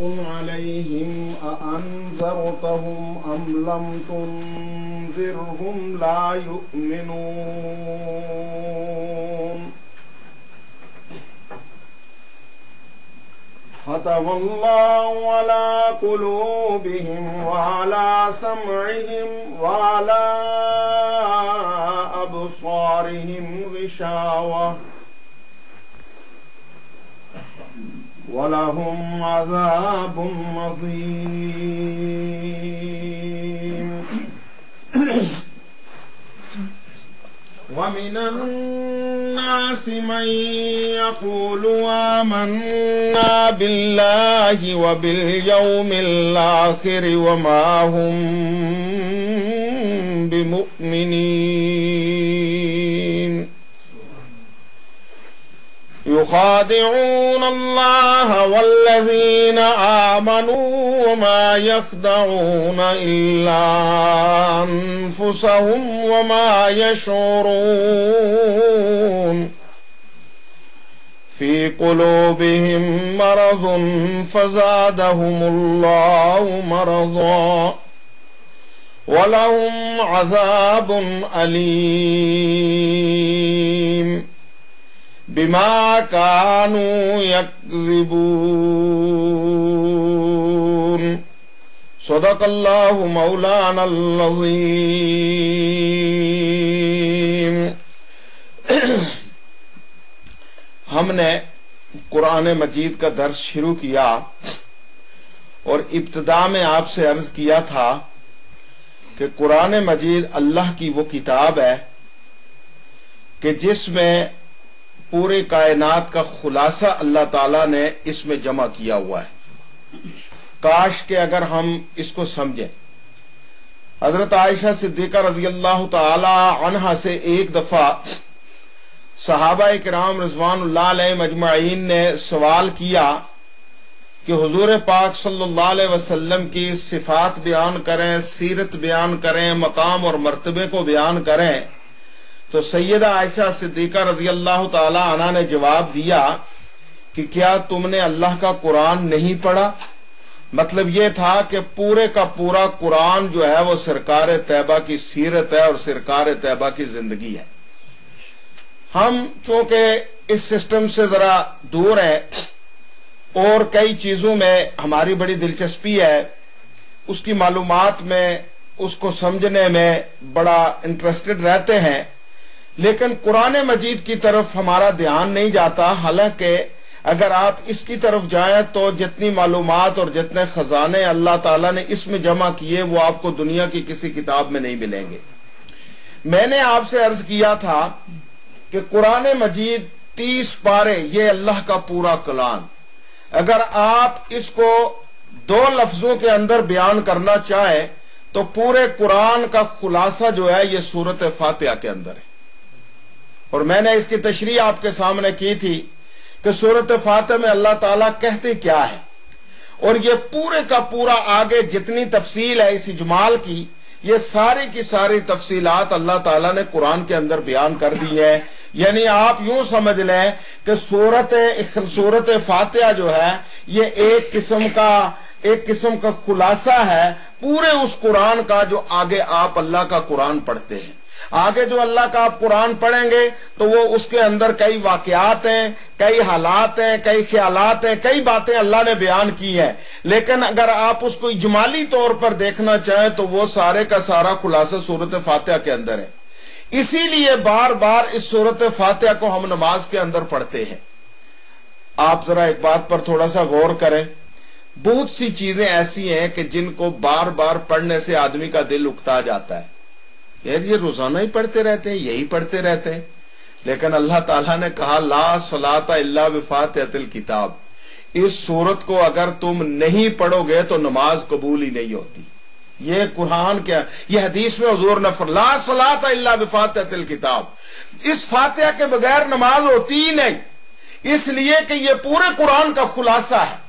عليهم أأنذرتهم أم لم تنذرهم لا يؤمنون ختم الله على قلوبهم وعلى سمعهم وعلى أبصارهم غشاوة وَلَهُمْ عَذَابٌ عَظِيمٌ وَمِنَ النَّاسِ مَن يَقُولُ آمَنَّا بِاللَّهِ وَبِالْيَوْمِ الْآخِرِ وَمَا هُمْ بِمُؤْمِنِينَ يخادعون الله والذين آمنوا وما يخدعون إلا أنفسهم وما يشعرون في قلوبهم مرض فزادهم الله مرضا ولهم عذاب أليم بما كانوا يكذبون صدق اللہ مولانا العظیم۔ ہم نے قرآن مجید کا درس شروع کیا اور ابتدا میں آپ سے عرض کیا تھا کہ قرآن مجید اللہ کی وہ کتاب ہے کہ جس میں پورے کائنات کا خلاصہ اللہ تعالیٰ نے اس میں جمع کیا ہوا ہے۔ کاش کہ اگر ہم اس کو سمجھیں۔ حضرت عائشہ صدیقہ رضی اللہ تعالی عنہا سے ایک دفعہ صحابہ کرام رضوان اللہ علیہ مجمعین نے سوال کیا کہ حضور پاک صلی اللہ علیہ وسلم کی صفات بیان کریں، سیرت بیان کریں، مقام اور مرتبے کو بیان کریں۔ تو سیدہ عائشہ صدیقہ رضی اللہ تعالی عنہ نے جواب دیا کہ کیا تم نے اللہ کا قرآن نہیں پڑھا؟ مطلب یہ تھا کہ پورے کا پورا قرآن جو ہے وہ سرکار طیبہ کی سیرت ہے اور سرکار طیبہ کی زندگی ہے۔ ہم چونکہ اس سسٹم سے ذرا دور ہیں اور کئی چیزوں میں ہماری بڑی دلچسپی ہے، اس کی معلومات میں، اس کو سمجھنے میں بڑا انٹرسٹڈ رہتے ہیں، لیکن قرآن مجید کی طرف ہمارا دھیان نہیں جاتا۔ حالانکہ اگر آپ اس کی طرف جائیں تو جتنی معلومات اور جتنے خزانے اللہ تعالیٰ نے اس میں جمع کیے وہ آپ کو دنیا کی کسی کتاب میں نہیں ملیں گے۔ میں نے آپ سے عرض کیا تھا کہ قرآن مجید 30 پارے، یہ اللہ کا پورا کلام، اگر آپ اس کو 2 لفظوں کے اندر بیان کرنا چاہیں تو پورے قرآن کا خلاصہ جو ہے یہ سورۃ فاتحہ کے اندر ہے۔ اور میں نے اس کی تشریح آپ کے سامنے کی تھی کہ سورۃ فاتحہ میں اللہ تعالیٰ کہتے کیا ہے، اور یہ پورے کا پورا آگے جتنی تفصیل ہے اس اجمال کی، یہ ساری کی ساری تفصیلات اللہ تعالیٰ نے قرآن کے اندر بیان کر دی ہے۔ یعنی آپ یوں سمجھ لیں کہ سورۃ فاتحہ جو ہے یہ ایک قسم کا خلاصہ ہے پورے اس قرآن کا جو آگے آپ اللہ کا قرآن پڑھتے ہیں۔ آگے جو اللہ کا آپ قرآن پڑھیں گے تو وہ اس کے اندر کئی واقعات ہیں، کئی حالات ہیں، کئی خیالات ہیں، کئی باتیں اللہ نے بیان کی ہیں، لیکن اگر آپ اس کو اجمالی طور پر دیکھنا چاہیں تو وہ سارے کا سارا خلاصہ سورۃ فاتحہ کے اندر ہے۔ اسی لیے بار بار اس سورۃ فاتحہ کو ہم نماز کے اندر پڑھتے ہیں۔ آپ ذرا ایک بات پر تھوڑا سا غور کریں، بہت سی چیزیں ایسی ہیں کہ جن کو بار بار پڑھنے سے آدمی کا دل اکتا جاتا ہے، یار یہ روزانہ ہی پڑھتے رہتے ہیں، یہی پڑھتے رہتے ہیں، لیکن اللہ تعالیٰ نے کہا لا صلاۃ الا بفاتحۃ الکتاب، اس سورت کو اگر تم نہیں پڑھو گے تو نماز قبول ہی نہیں ہوتی۔ یہ قرآن کیا، یہ حدیث میں حضور نے لا صلاۃ الا بفاتحۃ الکتاب، اس فاتحہ کے بغیر نماز ہوتی ہی نہیں، اس لیے کہ یہ پورے قرآن کا خلاصہ ہے۔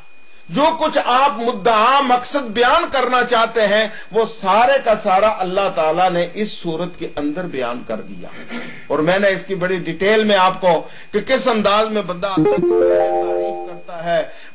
جو کچھ آپ مدعا مقصد بیان کرنا چاہتے ہیں وہ سارے کا سارا اللہ تعالیٰ نے اس صورت کے اندر بیان کر دیا۔ اور میں نے اس کی بڑی ڈیٹیل میں آپ کو کہ کس انداز میں بندہ اللہ کی تعریف کرتا ہے،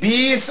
20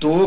2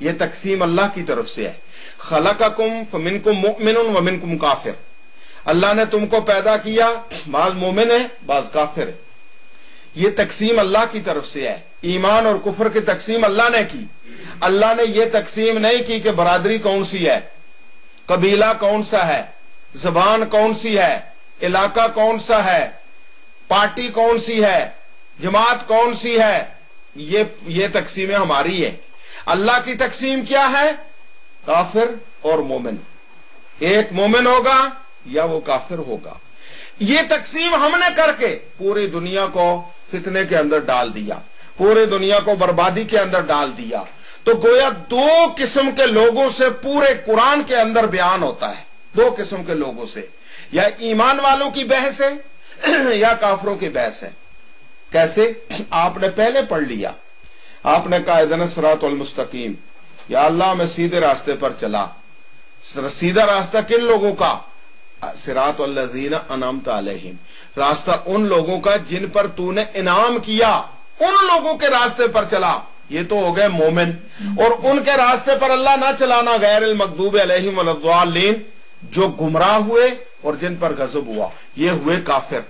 یہ تقسیم اللہ کی طرف سے ہے. خلقکم فمنکم مؤمن ومنکم کافر. اللہ نے تم کو پیدا کیا، بعض مومن ہے بعض کافر ہے. یہ تقسیم اللہ کی طرف سے ہے. ایمان اور کفر کی تقسیم اللہ نے کی. اللہ نے یہ تقسیم نہیں کی کہ برادری کون سی ہے، قبیلہ کون سا ہے، زبان کون سی ہے، علاقہ کون سا ہے، پارٹی کون سی ہے، جماعت کون سی ہے. یہ تقسیمیں ہماری ہے. اللہ کی تقسیم کیا ہے؟ کافر اور مومن. ایک مومن ہوگا یا وہ کافر ہوگا. یہ تقسیم ہم نے کر کے پوری دنیا کو فتنے کے اندر ڈال دیا، پوری دنیا کو بربادی کے اندر ڈال دیا. تو گویا دو قسم کے لوگوں سے پورے قرآن کے اندر بیان ہوتا ہے. دو قسم کے لوگوں سے، یا ایمان والوں کی بحث ہے یا کافروں کی بحث ہے. کیسے؟ آپ نے پہلے پڑھ لیا. آپ نے کہا اہدنا الصراط المستقیم، یا اللہ میں سیدھے راستے پر چلا. سیدھا راستہ کن لوگوں کا؟ صراط الذین انعمت علیہم، راستہ ان لوگوں کا جن پر تو نے انعام کیا، ان لوگوں کے راستے پر چلا. یہ تو ہو گئے مومن. اور ان کے راستے پر اللہ نہ چلانا، غیر المغضوب علیہم ولا الضالین، جو گمراہ ہوئے اور جن پر غضب ہوا، یہ ہوئے کافر.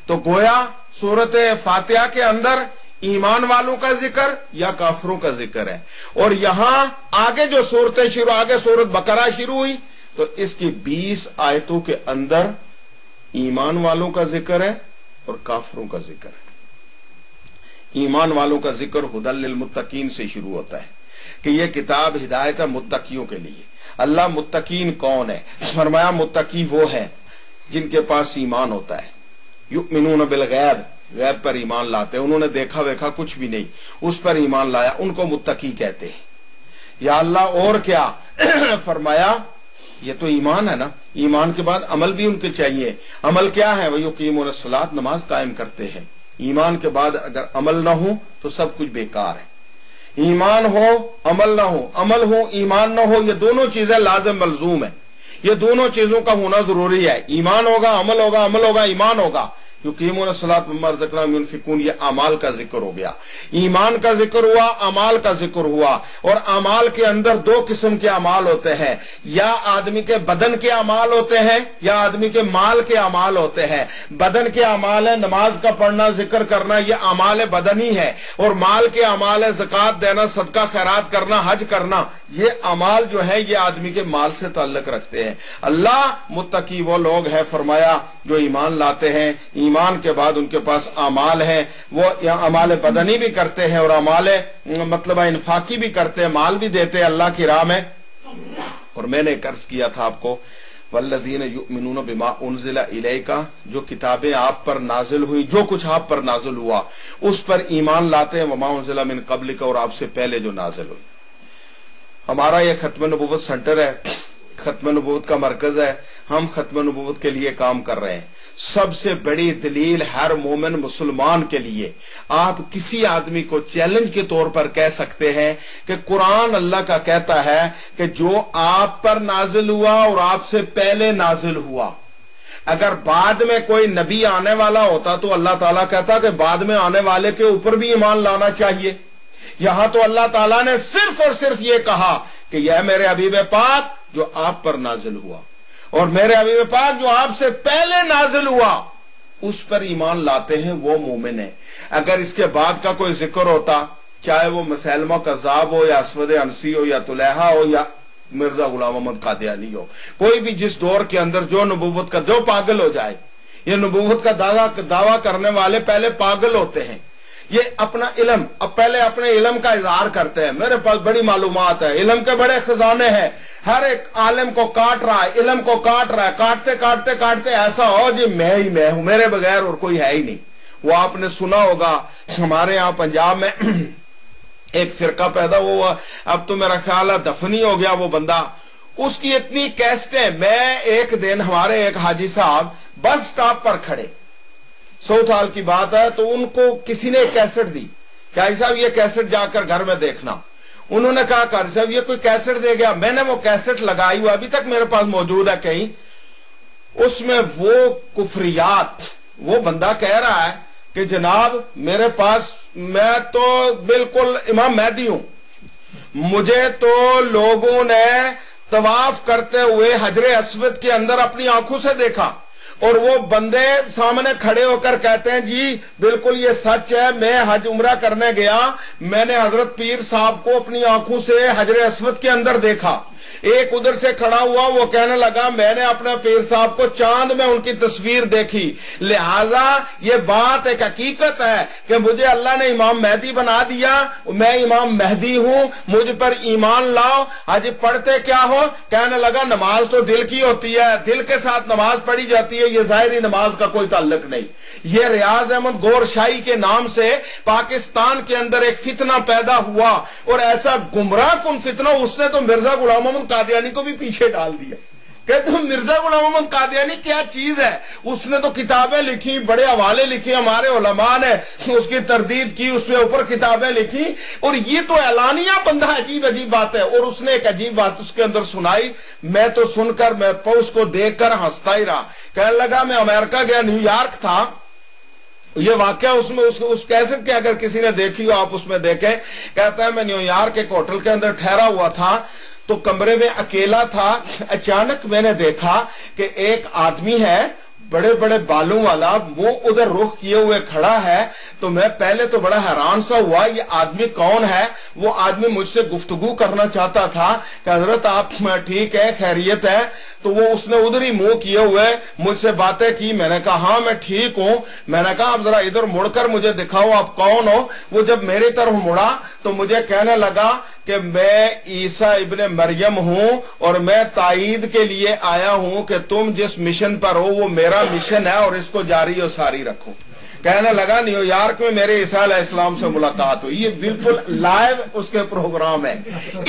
تو گویا سورت فاتحہ کے اندر ایمان والوں کا ذکر یا کافروں کا ذکر ہے. اور یہاں آگے جو صورتیں شروع، آگے سورت بقرہ شروع ہوئی تو اس کی 20 آیتوں کے اندر ایمان والوں کا ذکر ہے اور کافروں کا ذکر ہے. ایمان والوں کا ذکر ہدی للمتقین سے شروع ہوتا ہے کہ یہ کتاب ہدایت ہے متقیوں کے لیے. اللہ متقین کون ہے؟ فرمایا متقی وہ ہے جن کے پاس ایمان ہوتا ہے. یؤمنون بالغیب، غیب پر ایمان لاتے ہیں. انہوں نے دیکھا ویکھا کچھ بھی نہیں، اس پر ایمان لایا، ان کو متقی کہتے ہیں. یا اللہ اور کیا؟ فرمایا یہ تو ایمان ہے نا، ایمان کے بعد عمل بھی ان کے چاہیے. عمل کیا ہے؟ وَيُقِيمُونَ الصَّلَاةَ، نماز قائم کرتے ہیں. ایمان کے بعد اگر عمل نہ ہو تو سب کچھ بیکار ہے. ایمان ہو عمل نہ ہو، عمل ہو ایمان نہ ہو، یہ دونوں چیزیں لازم ملزوم ہیں. یہ دونوں چیزوں کا ہونا ضروری ہے. ایمان ہوگا عمل ہوگا، عمل ہوگا ایمان ہوگا. یقیمون الصلاۃ مما رزقناہم ينفقون، یہ اعمال کا ذکر ہو گیا. ایمان کا ذکر ہوا، اعمال کا ذکر ہوا. اور اعمال کے اندر دو قسم کے اعمال ہوتے ہیں، یا آدمی کے بدن کے اعمال ہوتے ہیں یا آدمی کے مال کے اعمال ہوتے ہیں. بدن کے اعمال ہے نماز کا پڑھنا، ذکر کرنا، یہ اعمال بدنی ہے. اور مال کے اعمال ہے زکوٰۃ دینا، صدقہ خیرات کرنا، حج کرنا. یہ اعمال جو ہیں یہ آدمی کے مال سے تعلق رکھتے ہیں. اللہ متقی وہ لوگ ہیں فرمایا جو ایمان لاتے ہیں، ایمان کے بعد ان کے پاس اعمال ہیں، وہ اعمال بدنی بھی کرتے ہیں اور اعمال مطلب انفاقی بھی کرتے ہیں، مال بھی دیتے ہیں اللہ کی راہ میں. اور میں نے عرض کیا تھا آپ کو والذین یؤمنون بما انزل الیک، جو کتابیں آپ پر نازل ہوئی، جو کچھ آپ پر نازل ہوا اس پر ایمان لاتے ہیں. وما انزل من قبلک، اور آپ سے پہلے جو نازل ہوئی. ہمارا یہ ختم نبوت سینٹر ہے، ختم نبوت کا مرکز ہے. ہم ختم نبوت کے لیے کام کر رہے ہیں. سب سے بڑی دلیل ہر مومن مسلمان کے لیے، آپ کسی آدمی کو چیلنج کے طور پر کہہ سکتے ہیں کہ قرآن اللہ کا کہتا ہے کہ جو آپ پر نازل ہوا اور آپ سے پہلے نازل ہوا. اگر بعد میں کوئی نبی آنے والا ہوتا تو اللہ تعالیٰ کہتا کہ بعد میں آنے والے کے اوپر بھی ایمان لانا چاہیے. یہاں تو اللہ تعالیٰ نے صرف اور صرف یہ کہا کہ یہ میرے حبیب پاک جو آپ پر نازل ہوا اور میرے حبیب پاک جو آپ سے پہلے نازل ہوا اس پر ایمان لاتے ہیں، وہ مومن ہیں. اگر اس کے بعد کا کوئی ذکر ہوتا، چاہے وہ مسیلمہ کذاب ہو یا اسود عنسی ہو یا طلحہ ہو یا مرزا غلام احمد قادیانی ہو، کوئی بھی جس دور کے اندر جو نبوت کا جو پاگل ہو جائے. یہ نبوت کا دعویٰ کرنے والے پہلے پاگل ہوتے ہیں. یہ اپنا علم، اب پہلے اپنے علم کا اظہار کرتے ہیں، میرے پاس بڑی معلومات ہے، علم کے بڑے خزانے ہیں. ہر ایک عالم کو کاٹ رہا ہے، علم کو کاٹ رہا ہے، کاٹتے کاٹتے کاٹتے ایسا ہو جی میں ہی میں ہوں، میرے بغیر اور کوئی ہے ہی نہیں. وہ آپ نے سنا ہوگا ہمارے یہاں پنجاب میں ایک فرقہ پیدا ہوا، اب تو میرا خیال ہے دفنی ہو گیا وہ بندہ. اس کی اتنی کیسٹیں، میں ایک دن ہمارے ایک حاجی صاحب بس سٹاپ پر کھڑے، 100 سال کی بات ہے، تو ان کو کسی نے ایک کیسٹ دی کہ حاجی صاحب یہ کیسٹ جا کر گھر میں دیکھنا. انہوں نے کہا قاری صاحب یہ کوئی کیسٹ دے گیا. میں نے وہ کیسٹ لگائی ہوا ابھی تک میرے پاس موجود ہے کہیں. اس میں وہ کفریات، وہ بندہ کہہ رہا ہے کہ جناب میرے پاس، میں تو بالکل امام مہدی ہوں، مجھے تو لوگوں نے طواف کرتے ہوئے حجر اسود کے اندر اپنی آنکھوں سے دیکھا، اور وہ بندے سامنے کھڑے ہو کر کہتے ہیں جی بالکل یہ سچ ہے، میں حج عمرہ کرنے گیا، میں نے حضرت پیر صاحب کو اپنی آنکھوں سے حجر اسود کے اندر دیکھا۔ ایک ادھر سے کھڑا ہوا، وہ کہنے لگا میں نے اپنے پیر صاحب کو چاند میں ان کی تصویر دیکھی، لہذا یہ بات ایک حقیقت ہے کہ مجھے اللہ نے امام مہدی بنا دیا، میں امام مہدی ہوں، مجھ پر ایمان لاؤ۔ حج پڑھتے کیا ہو؟ کہنے لگا نماز تو دل کی ہوتی ہے، دل کے ساتھ نماز پڑھی جاتی ہے، یہ ظاہری نماز کا کوئی تعلق نہیں۔ یہ ریاض احمد گور شاہی کے نام سے پاکستان کے اندر ایک فتنہ پیدا ہوا، اور ایسا گمراہ کن فتنہ، اس نے تو مرزا غلام محمد قادیانی کو بھی پیچھے ڈال دیا۔ کہتے ہیں مرزا غلام محمد قادیانی کیا چیز ہے؟ اس نے تو کتابیں لکھی، بڑے حوالے لکھے، ہمارے علماء نے اس کی تردید کی، اس میں اوپر کتابیں لکھی، اور یہ تو اعلانیہ بندہ عجیب عجیب بات ہے۔ اور اس نے ایک عجیب بات اس کے اندر سنائی، میں تو سن کر میں اس کو دیکھ کر ہنستا ہی رہا۔ کہنے لگا میں امریکہ گیا، نیو یارک تھا، یہ واقعہ اس میں اس کیسٹ کے اگر کسی نے دیکھی ہو آپ اس میں دیکھیں، کہتا ہے میں نیو یارک ایک ہوٹل کے اندر ٹھہرا ہوا تھا، تو کمرے میں اکیلا تھا، اچانک میں نے دیکھا کہ ایک آدمی ہے بڑے بڑے بالوں والا، وہ ادھر رخ کیے ہوئے کھڑا ہے۔ تو میں پہلے تو بڑا حیران سا ہوا یہ آدمی کون ہے۔ وہ آدمی مجھ سے گفتگو کرنا چاہتا تھا کہ حضرت آپ ٹھیک ہے، خیریت ہے؟ تو وہ اس نے ادھر ہی منہ کیے ہوئے مجھ سے باتیں کی۔ میں نے کہا ہاں میں ٹھیک ہوں۔ میں نے کہا آپ ذرا ادھر مڑ کر مجھے دکھاؤ آپ کون ہو۔ وہ جب میری طرف مڑا تو مجھے کہنے لگا کہ میں عیسیٰ ابن مریم ہوں، اور میں تائید کے لیے آیا ہوں کہ تم جس مشن پر ہو وہ میرا مشن ہے، اور اس کو جاری و ساری رکھو۔ کہنے لگا نیو یارک میں میرے عیسیٰ علیہ السلام سے ملاقات ہوئی۔ یہ بالکل لائیو اس کے پروگرام ہے۔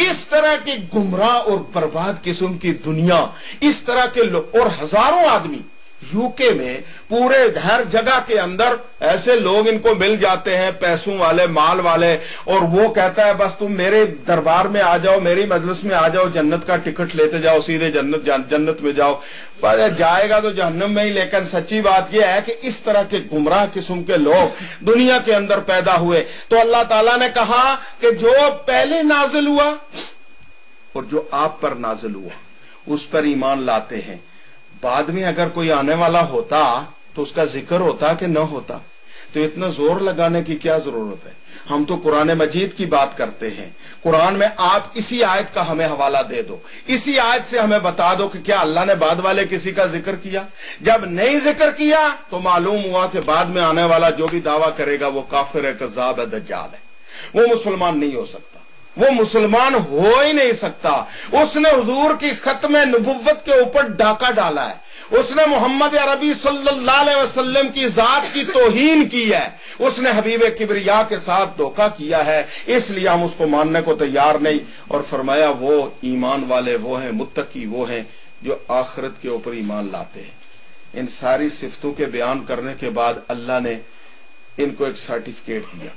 اس طرح کی گمراہ اور برباد قسم کی دنیا، اس طرح کے لوگ، اور ہزاروں آدمی یو کے میں پورے ہر جگہ کے اندر ایسے لوگ ان کو مل جاتے ہیں، پیسوں والے، مال والے، اور وہ کہتا ہے بس تم میرے دربار میں آ جاؤ، میری مجلس میں آ جاؤ، جنت کا ٹکٹ لیتے جاؤ، سیدھے جنت میں جاؤ۔ جائے گا تو جہنم میں ہی۔ لیکن سچی بات یہ ہے کہ اس طرح کے گمراہ قسم کے لوگ دنیا کے اندر پیدا ہوئے۔ تو اللہ تعالیٰ نے کہا کہ جو پہلے نازل ہوا اور جو آپ پر نازل ہوا اس پر ایمان لاتے ہیں، بعد میں اگر کوئی آنے والا ہوتا تو اس کا ذکر ہوتا کہ نہ ہوتا؟ تو اتنا زور لگانے کی کیا ضرورت ہے؟ ہم تو قرآن مجید کی بات کرتے ہیں۔ قرآن میں آپ اسی آیت کا ہمیں حوالہ دے دو، اسی آیت سے ہمیں بتا دو کہ کیا اللہ نے بعد والے کسی کا ذکر کیا؟ جب نہیں ذکر کیا تو معلوم ہوا کہ بعد میں آنے والا جو بھی دعویٰ کرے گا وہ کافر ہے، کذاب ہے، دجال ہے، وہ مسلمان نہیں ہو سکتا، وہ مسلمان ہو ہی نہیں سکتا۔ اس نے حضور کی ختم نبوت کے اوپر ڈاکہ ڈالا ہے، اس نے محمد عربی صلی اللہ علیہ وسلم کی ذات کی توہین کی ہے، اس نے حبیب کبریا کے ساتھ دھوکہ کیا ہے، اس لیے ہم اس کو ماننے کو تیار نہیں۔ اور فرمایا وہ ایمان والے وہ ہیں، متقی وہ ہیں جو آخرت کے اوپر ایمان لاتے ہیں۔ ان ساری صفتوں کے بیان کرنے کے بعد اللہ نے ان کو ایک سرٹیفکیٹ دیا،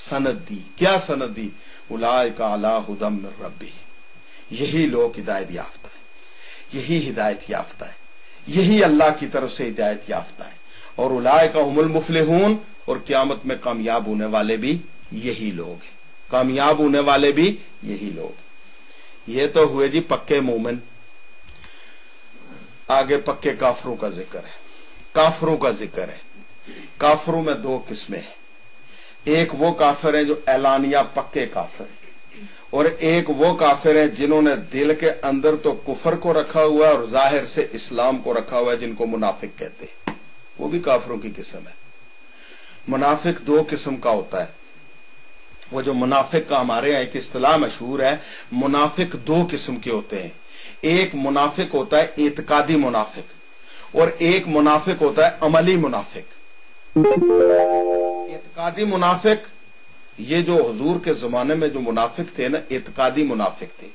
سند دی۔ کیا سند دی؟ اولئک علی ھدی من ربہم، یہی لوگ ہدایت یافتہ ہیں، یہی ہدایت یافتہ ہے، یہی اللہ کی طرف سے ہدایت یافتہ ہے۔ اور اولئک ھم المفلحون، اور قیامت میں کامیاب ہونے والے بھی یہی لوگ ہیں، کامیاب ہونے والے بھی یہی لوگ۔ یہ تو ہوئے جی پکے مومن۔ آگے پکے کافروں کا ذکر ہے۔ کافروں کا ذکر ہے۔ کافروں میں دو قسمیں ہیں، ایک وہ کافر ہیں جو اعلانیہ پکے کافر ہیں، اور ایک وہ کافر ہیں جنہوں نے دل کے اندر تو کفر کو رکھا ہوا ہے اور ظاہر سے اسلام کو رکھا ہوا ہے، جن کو منافق کہتے ہیں۔ وہ بھی کافروں کی قسم ہے۔ منافق دو قسم کا ہوتا ہے۔ وہ جو منافق کا ہمارے یہاں ایک اصطلاح مشہور ہے، منافق دو قسم کے ہوتے ہیں۔ ایک منافق ہوتا ہے اعتقادی منافق، اور ایک منافق ہوتا ہے عملی منافق۔ اعتقادی منافق، یہ جو حضور کے زمانے میں جو منافق تھے نا، اعتقادی منافق تھے،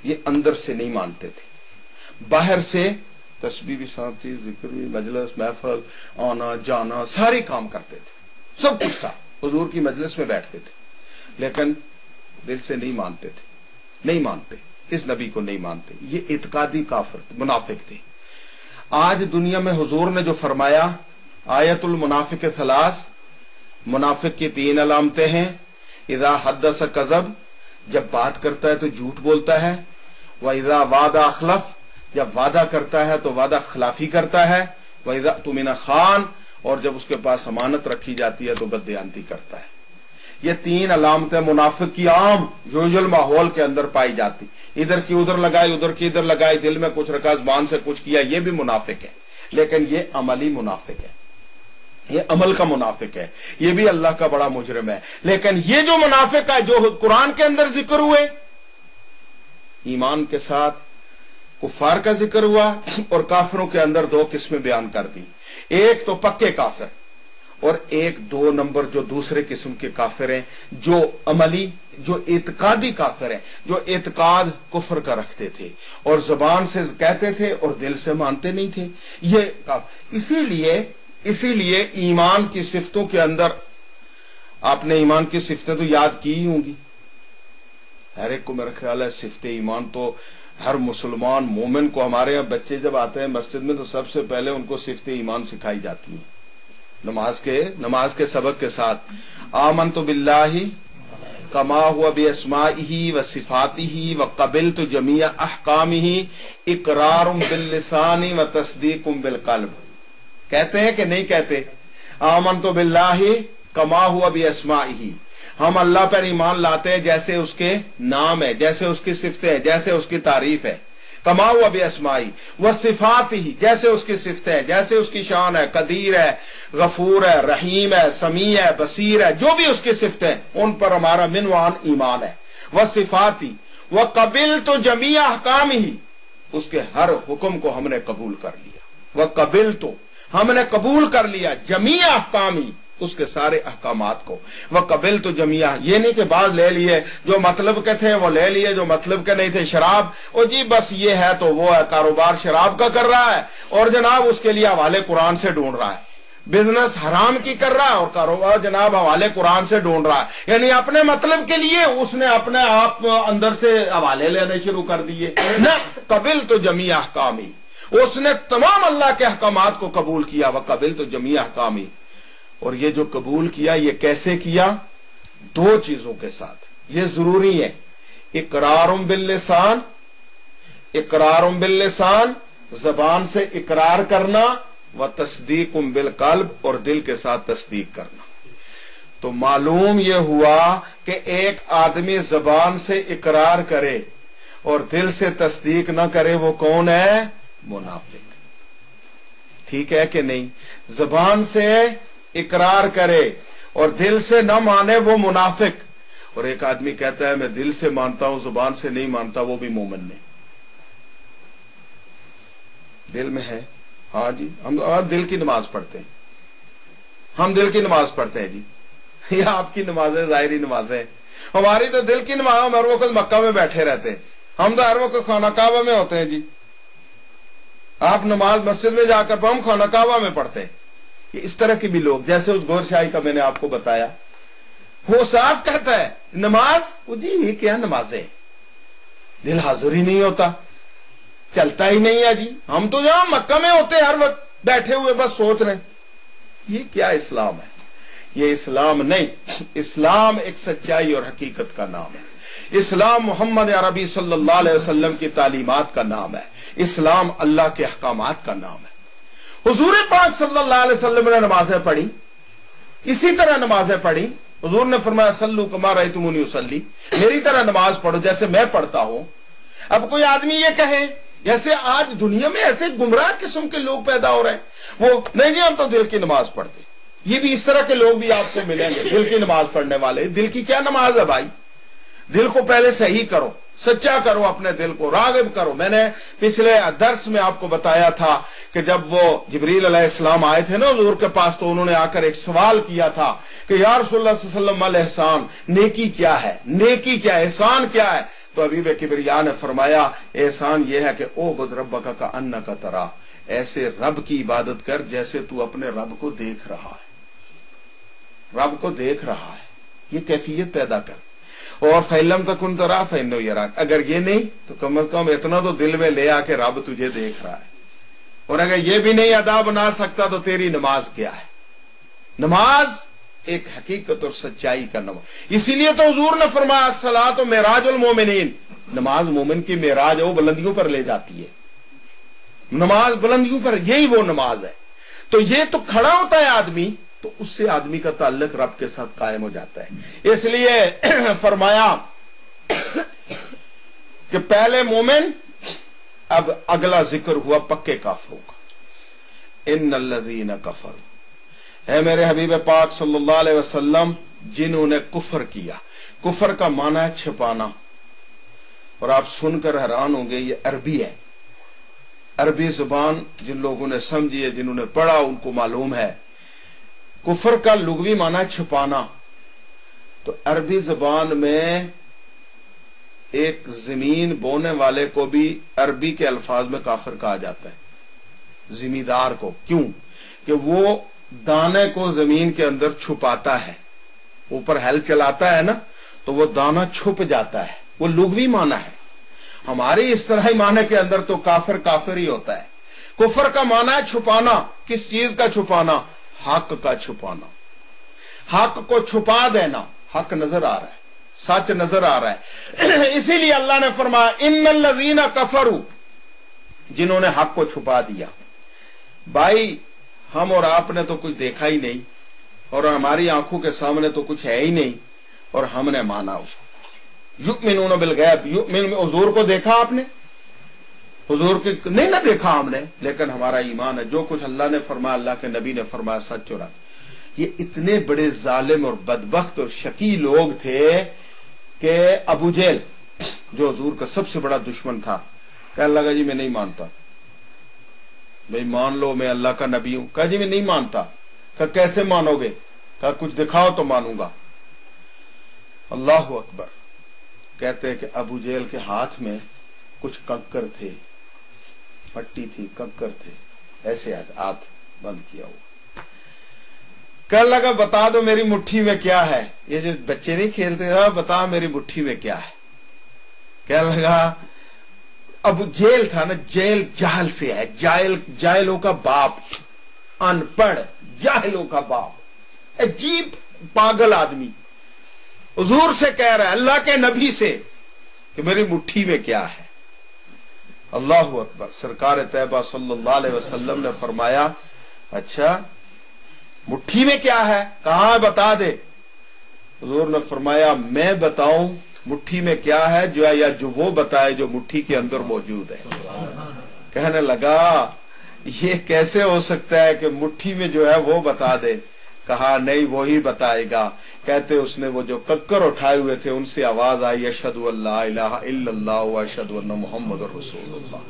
یہ اندر سے نہیں مانتے تھے، باہر سے تسبیح بھی ساتھ تھی، ذکر بھی، مجلس محفل آنا جانا سارے کام کرتے تھے، سب کچھ تھا، حضور کی مجلس میں بیٹھتے تھے، لیکن دل سے نہیں مانتے تھے، نہیں مانتے، اس نبی کو نہیں مانتے۔ یہ اعتقادی کافر منافق تھے۔ آج دنیا میں حضور نے جو فرمایا، آیت المنافق ثلاث، منافق کی تین علامتیں ہیں، اذا حدث کذب، جب بات کرتا ہے تو جھوٹ بولتا ہے، واذا وعد اخلف، جب وعدہ کرتا ہے تو وعدہ خلافی کرتا ہے، واذا اؤتمن خان، اور جب اس کے پاس امانت رکھی جاتی ہے تو بددیانتی کرتا ہے۔ یہ تین علامتیں منافق کی عام یوزل ماحول کے اندر پائی جاتی، ادھر کی ادھر لگائی، ادھر کی ادھر لگائی، دل میں کچھ رکھا، زبان سے کچھ کیا، یہ بھی منافق ہے، لیکن یہ عملی منافق ہے، یہ عمل کا منافق ہے، یہ بھی اللہ کا بڑا مجرم ہے۔ لیکن یہ جو منافق ہے جو قرآن کے اندر ذکر ہوئے، ایمان کے ساتھ کفار کا ذکر ہوا، اور کافروں کے اندر دو قسمیں بیان کر دی، ایک تو پکے کافر اور ایک دو نمبر جو دوسرے قسم کے کافر ہیں، جو عملی، جو اعتقادی کافر ہیں، جو اعتقاد کفر کا رکھتے تھے اور زبان سے کہتے تھے اور دل سے مانتے نہیں تھے، یہ کافر۔ اسی لیے ایمان کی صفتوں کے اندر، آپ نے ایمان کی صفتیں تو یاد کی ہی ہوں گی، ہر ایک کو میرا خیال ہے صفت ایمان تو ہر مسلمان مومن کو، ہمارے یہاں بچے جب آتے ہیں مسجد میں تو سب سے پہلے ان کو صفت ایمان سکھائی جاتی ہیں نماز کے سبق کے ساتھ۔ آمنت باللہ کما ہوا باسمائہ و صفاتہ و قبلت جمیع احکامہ اقرار باللسان و تصدیق بالقلب۔ کہتے ہیں کہ نہیں کہتے؟ آمنت باللہ کما ہوا باسمائہ، ہم اللہ پر ایمان لاتے ہیں جیسے اس کے نام ہے، جیسے اس کی صفتیں ہیں، جیسے اس کی تعریف ہے۔ کما ہوا باسمائی و صفات ہی، جیسے اس کی صفتیں ہیں، جیسے اس کی شان ہے، قدیر ہے، غفور ہے، رحیم ہے، سمیع ہے، بصیر ہے، جو بھی اس کی صفتیں ان پر ہمارا منوان ایمان ہے۔ و صفاتی و قبلت جمیع احکام ہی، اس کے ہر حکم کو ہم نے قبول کر لیا۔ وہ قبلت، ہم نے قبول کر لیا، جمیع احکام ہی، اس کے سارے احکامات کو۔ وہ قبلت جمیع، یہ نہیں کہ بعض لے لیے جو مطلب کے تھے وہ لے لیے، جو مطلب کے نہیں تھے۔ شراب، او جی بس یہ ہے تو وہ ہے، کاروبار شراب کا کر رہا ہے اور جناب اس کے لیے حوالے قرآن سے ڈھونڈ رہا ہے، بزنس حرام کی کر رہا ہے اور کاروبار جناب حوالے قرآن سے ڈھونڈ رہا ہے، یعنی اپنے مطلب کے لیے اس نے اپنے آپ اندر سے حوالے لینے شروع کر دیے۔ نہ، قبلت جمیع احکامی، اس نے تمام اللہ کے احکامات کو قبول کیا۔ وہ قبلت جمیع احکامی، اور یہ جو قبول کیا یہ کیسے کیا؟ دو چیزوں کے ساتھ، یہ ضروری ہے۔ اقرار باللسان، اقرار باللسان، زبان سے اقرار کرنا، و تصدیق بالقلب، اور دل کے ساتھ تصدیق کرنا۔ تو معلوم یہ ہوا کہ ایک آدمی زبان سے اقرار کرے اور دل سے تصدیق نہ کرے، وہ کون ہے؟ منافق۔ ٹھیک ہے کہ نہیں؟ زبان سے اقرار کرے اور دل سے نہ مانے، وہ منافق۔ اور ایک آدمی کہتا ہے میں دل سے مانتا ہوں زبان سے نہیں مانتا، وہ بھی مومن نہیں، دل میں ہے۔ ہاں جی، ہم دل کی نماز پڑھتے ہیں، ہم دل کی نماز پڑھتے ہیں جی، یہ آپ کی نمازیں ظاہری نمازیں، ہماری تو دل کی نماز، ہم ہر وقت مکہ میں بیٹھے رہتے ہیں، ہم تو ہر وقت خانہ کعبہ میں ہوتے ہیں جی۔ آپ نماز مسجد میں جا کر ہم خانہ کعبہ میں پڑھتے ہیں۔ یہ اس طرح کے بھی لوگ، جیسے اس گور شاہی کا میں نے آپ کو بتایا، وہ صاحب کہتا ہے نماز، وہ جی یہ کیا نمازیں، دل حاضر ہی نہیں ہوتا، چلتا ہی نہیں ہے جی، ہم تو جہاں مکہ میں ہوتے ہر وقت بیٹھے ہوئے بس سوچ رہے ہیں۔ یہ کیا اسلام ہے؟ یہ اسلام نہیں، اسلام ایک سچائی اور حقیقت کا نام ہے۔ اسلام محمد عربی صلی اللہ علیہ وسلم کی تعلیمات کا نام ہے، اسلام اللہ کے احکامات کا نام ہے۔ حضور پاک صلی اللہ علیہ وسلم نے نمازیں پڑھی، اسی طرح نمازیں پڑھی، حضور نے فرمایا صلو کما رأیتمونی اصلی، میری طرح نماز پڑھو جیسے میں پڑھتا ہوں۔ اب کوئی آدمی یہ کہے، جیسے آج دنیا میں ایسے گمراہ قسم کے لوگ پیدا ہو رہے ہیں، وہ نہیں جی ہم تو دل کی نماز پڑھتے، یہ بھی اس طرح کے لوگ بھی آپ کو ملیں گے، دل کی نماز پڑھنے والے۔ دل کی کیا نماز ہے بھائی؟ دل کو پہلے صحیح کرو، سچا کرو، اپنے دل کو راغب کرو۔ میں نے پچھلے درس میں آپ کو بتایا تھا کہ جب وہ جبریل علیہ السلام آئے تھے نا حضور کے پاس، تو انہوں نے آ کر ایک سوال کیا تھا کہ یا رسول اللہ صلی اللہ علیہ وسلم الاحسان، نیکی کیا ہے، نیکی کیا ہے، احسان کیا ہے؟ تو حبیب کبریا نے فرمایا احسان یہ ہے کہ اعبد ربک کأنک ترا، ایسے رب کی عبادت کر جیسے تو اپنے رب کو دیکھ رہا ہے، رب کو دیکھ رہا ہے، یہ کیفیت پیدا کر۔ اور فَإِن تَكُن تَرَاهُ فَإِنَّهُ يَرَاكَ، اگر یہ نہیں تو کم از کم اتنا تو دل میں لے آ کہ رب تجھے دیکھ رہا ہے۔ اور اگر یہ بھی نہیں ادا بنا سکتا تو تیری نماز کیا ہے؟ نماز ایک حقیقت اور سچائی کا نماز. اسی لیے تو حضور نے فرمایا الصلاۃ معراج المومنین، نماز مومن کی معراج ہے، وہ بلندیوں پر لے جاتی ہے. نماز بلندیوں پر، یہی وہ نماز ہے. تو یہ تو کھڑا ہوتا ہے آدمی تو اس سے آدمی کا تعلق رب کے ساتھ قائم ہو جاتا ہے. اس لیے فرمایا کہ پہلے مومن، اب اگلا ذکر ہوا پکے کافروں کا. ان الذین کفروا، اے میرے حبیب پاک صلی اللہ علیہ وسلم، جنہوں نے کفر کیا. کفر کا معنی ہے چھپانا، اور آپ سن کر حیران ہوں گے یہ عربی ہے. عربی زبان جن لوگوں نے سمجھی ہے، جنہوں نے پڑھا، ان کو معلوم ہے. کفر کا لغوی معنی ہے چھپانا. تو عربی زبان میں ایک زمین بونے والے کو بھی عربی کے الفاظ میں کافر کہا جاتا ہے، زمیندار کو. کیوں؟ کہ وہ دانے کو زمین کے اندر چھپاتا ہے. اوپر ہل چلاتا ہے نا تو وہ دانہ چھپ جاتا ہے. وہ لغوی معنی ہے. ہماری اس طرح ہی معنی کے اندر تو کافر کافر ہی ہوتا ہے. کفر کا معنی ہے چھپانا. کس چیز کا چھپانا؟ حق کا چھپانا. حق کو چھپا دینا. حق نظر آ رہا ہے، سچ نظر آ رہا ہے. اسی لیے اللہ نے فرمایا ان الذین کفروا، جنہوں نے حق کو چھپا دیا. بھائی ہم اور آپ نے تو کچھ دیکھا ہی نہیں، اور ہماری آنکھوں کے سامنے تو کچھ ہے ہی نہیں، اور ہم نے مانا اس کو. یؤمنون بالغیب، یؤمن، حضور کو دیکھا آپ نے؟ حضور کی نہیں نہ دیکھا ہم نے، لیکن ہمارا ایمان ہے. جو کچھ اللہ نے فرمایا، اللہ کے نبی نے فرمایا، سچ اور حق. یہ اتنے بڑے ظالم اور بدبخت اور شقی لوگ تھے کہ ابو جہل، جو حضور کا سب سے بڑا دشمن تھا، کہنے لگا جی میں نہیں مانتا. بھئی مان لو میں اللہ کا نبی ہوں. کہا جی میں نہیں مانتا. کہا کیسے مانو گے؟ کہا کچھ دکھاؤ تو مانوں گا. اللہ اکبر. کہتے ہیں کہ ابو جہل کے ہاتھ میں کچھ کنکر تھے، پٹی تھی، کنکر تھے، ایسے ہاتھ بند کیا ہوا. کہنے لگا بتا دو میری مٹھی میں کیا ہے. یہ جو بچے نہیں کھیلتے، بتا میری مٹھی میں کیا ہے. کہنے لگا ابو جہل تھا نا، جہل جہل سے ہے، جاہلوں کا باپ، ان پڑھ جاہلوں کا باپ، عجیب پاگل آدمی. حضور سے کہہ رہا ہے، اللہ کے نبی سے، کہ میری مٹھی میں کیا ہے. اللہ اکبر. سرکار طیبہ صلی اللہ علیہ وسلم نے فرمایا اچھا مٹھی میں کیا ہے؟ کہاں بتا دے. حضور نے فرمایا میں بتاؤں مٹھی میں کیا ہے جو وہ بتائے جو مٹھی کے اندر موجود ہے. کہنے لگا یہ کیسے ہو سکتا ہے کہ مٹھی میں جو ہے وہ بتا دے. کہا نہیں وہی بتائے گا. کہتے اس نے وہ جو کنکر اٹھائے ہوئے تھے ان سے آواز آئی اشہد ان لا الہ الا اللہ واشہد ان محمد رسول اللہ.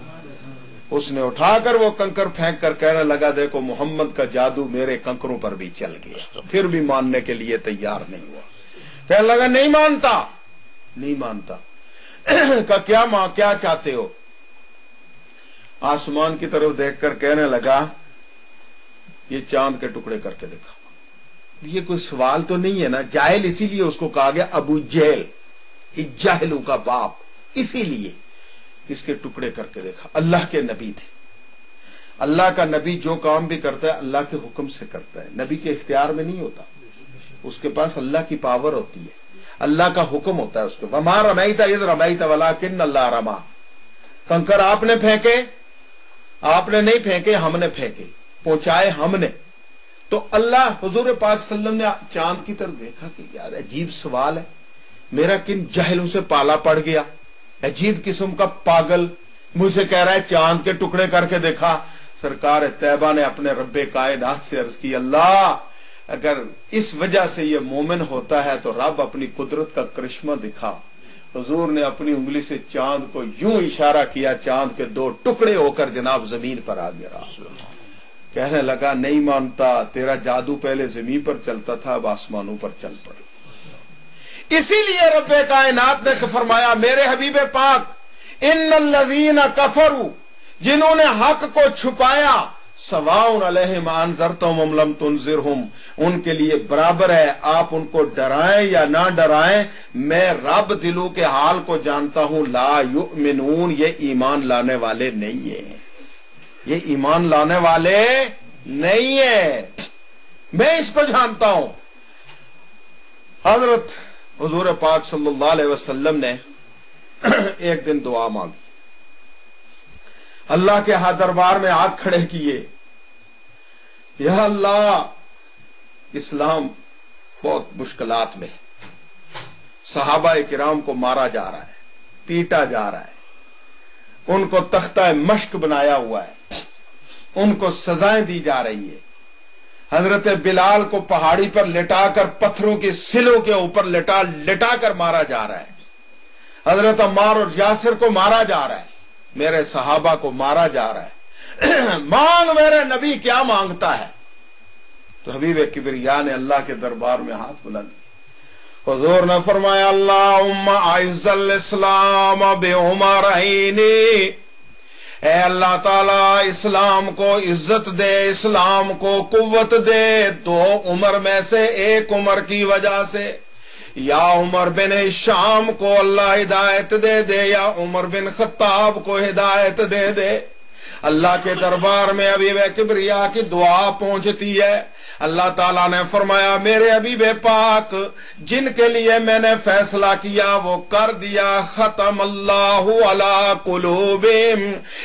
اس نے اٹھا کر وہ کنکر پھینک کر کہنے لگا دیکھو محمد کا جادو میرے کنکروں پر بھی چل گیا. پھر بھی ماننے کے لیے تیار نہیں ہوا. کہنے لگا نہیں مانتا، نہیں مانتا. کہا کیا چاہتے ہو؟ آسمان کی طرف دیکھ کر کہنے لگا یہ چاند کے ٹکڑے کر کے دیکھا. یہ کوئی سوال تو نہیں ہے نا. جاہل اسی لیے اس کو کہا گیا ابو جہل، جاہلوں کا باپ. اسی لیے اس کے ٹکڑے کر کے دیکھا. اللہ کے نبی تھے. اللہ کا نبی جو کام بھی کرتا ہے اللہ کے حکم سے کرتا ہے، نبی کے اختیار میں نہیں ہوتا. اس کے پاس اللہ کی پاور ہوتی ہے، اللہ کا حکم ہوتا ہے اس کو. وما رمیت اذ رمیت ولکن اللہ رما. کنکر آپ نے پھینکے، آپ نے نہیں پھینکے، ہم نے پھینکے، پہنچائے ہم نے. تو اللہ حضور پاک صلی اللہ علیہ وسلم نے چاند کی طرف دیکھا کہ یار عجیب سوال ہے، میرا کن جہلوں سے پالا پڑ گیا. عجیب قسم کا پاگل مجھ سے کہہ رہا ہے چاند کے ٹکڑے کر کے دیکھا. سرکار طیبہ نے اپنے رب کائنات سے عرض کی اللہ اگر اس وجہ سے یہ مومن ہوتا ہے تو رب اپنی قدرت کا کرشمہ دکھا. حضور نے اپنی انگلی سے چاند کو یوں اشارہ کیا، چاند کے دو ٹکڑے ہو کر جناب زمین پر آ گیا. کہنے لگا نہیں مانتا، تیرا جادو پہلے زمین پر چلتا تھا اب آسمانوں پر چل پڑا. اسی لیے رب کائنات نے فرمایا میرے حبیب پاک ان الذین کفروا، جنہوں نے حق کو چھپایا، سواء علیہم انذرتہم ام لم تنذرہم، ان کے لیے برابر ہے آپ ان کو ڈرائیں یا نہ ڈرائیں، میں رب دلوں کے حال کو جانتا ہوں. لا یؤمنون، یہ ایمان لانے والے نہیں ہیں، یہ ایمان لانے والے نہیں ہیں، میں اس کو جانتا ہوں. حضرت حضور پاک صلی اللہ علیہ وسلم نے ایک دن دعا مانگی، اللہ کے دربار میں ہاتھ کھڑے کیے، یا اللہ اسلام بہت مشکلات میں ہے، صحابہ کرام کو مارا جا رہا ہے، پیٹا جا رہا ہے، ان کو تختہ مشق بنایا ہوا ہے، ان کو سزائیں دی جا رہی ہے، حضرت بلال کو پہاڑی پر لٹا کر پتھروں کے سلوں کے اوپر لٹا کر مارا جا رہا ہے، حضرت عمار اور یاسر کو مارا جا رہا ہے، میرے صحابہ کو مارا جا رہا ہے، مانگ میرے نبی کیا مانگتا ہے؟ تو حبیب کبریا نے اللہ کے دربار میں ہاتھ بلند کیا، حضور نے فرمایا اللہم اعز الاسلام بعمرین، اے اللہ تعالیٰ اسلام کو عزت دے، اسلام کو قوت دے دو عمر میں سے ایک عمر کی وجہ سے، یا عمر بن شام کو اللہ ہدایت دے دے یا عمر بن خطاب کو ہدایت دے دے۔ اللہ کے دربار میں حبیب کبریا کی دعا پہنچتی ہے، اللہ تعالیٰ نے فرمایا میرے حبیب پاک جن کے لیے میں نے فیصلہ کیا وہ کر دیا، ختم اللہ علی قلوبہم،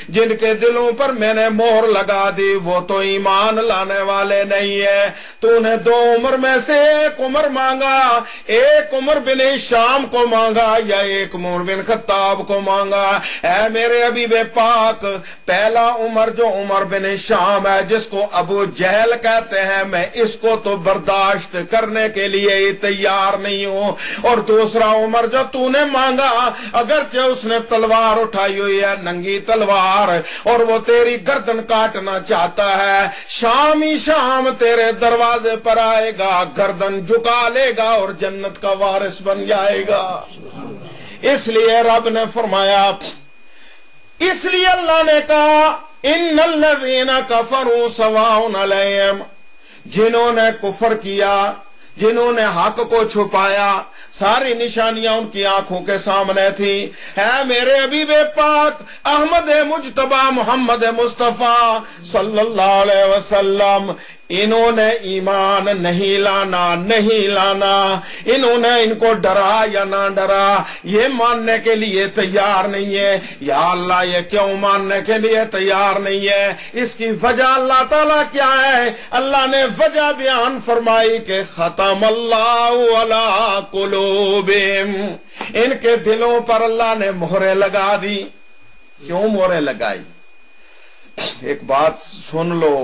جن کے دلوں پر میں نے مہر لگا دی وہ تو ایمان لانے والے نہیں ہے، تو نے دو عمر میں سے ایک عمر مانگا، ایک عمر بن شام کو مانگا یا ایک عمر بن خطاب کو مانگا، اے میرے حبیب پاک پہلا عمر جو عمر بن شام ہے جس کو ابو جہل کہتے ہیں، میں اس کو تو برداشت کرنے کے لیے ہی تیار نہیں ہوں، اور دوسرا عمر جو تو نے مانگا اگرچہ اس نے تلوار اٹھائی ہوئی ہے، ننگی تلوار، اور وہ تیری گردن کاٹنا چاہتا ہے، شام ہی شام تیرے دروازے پر آئے گا، گردن جھکا لے گا اور جنت کا وارث بن جائے گا۔ اس لیے رب نے فرمایا، اس لیے اللہ نے کہا ان الذین کفروا سواء علیہم، جنہوں نے کفر کیا، جنہوں نے حق کو چھپایا، ساری نشانیاں ان کی آنکھوں کے سامنے تھی، ہے میرے حبیب پاک احمد مجتبی محمد مصطفیٰ صلی اللہ علیہ وسلم، انہوں نے ایمان نہیں لانا، انہوں نے ان کو ڈرا یا نہ ڈرا، یہ ماننے کے لیے تیار نہیں ہے۔ یا اللہ یہ کیوں ماننے کے لیے تیار نہیں ہے؟ اس کی وجہ اللہ تعالیٰ کیا ہے؟ اللہ نے وجہ بیان فرمائی کہ ختم اللہ علی قلوبہم، ان کے دلوں پر اللہ نے مہریں لگا دی۔ کیوں مہریں لگائی؟ ایک بات سن لو،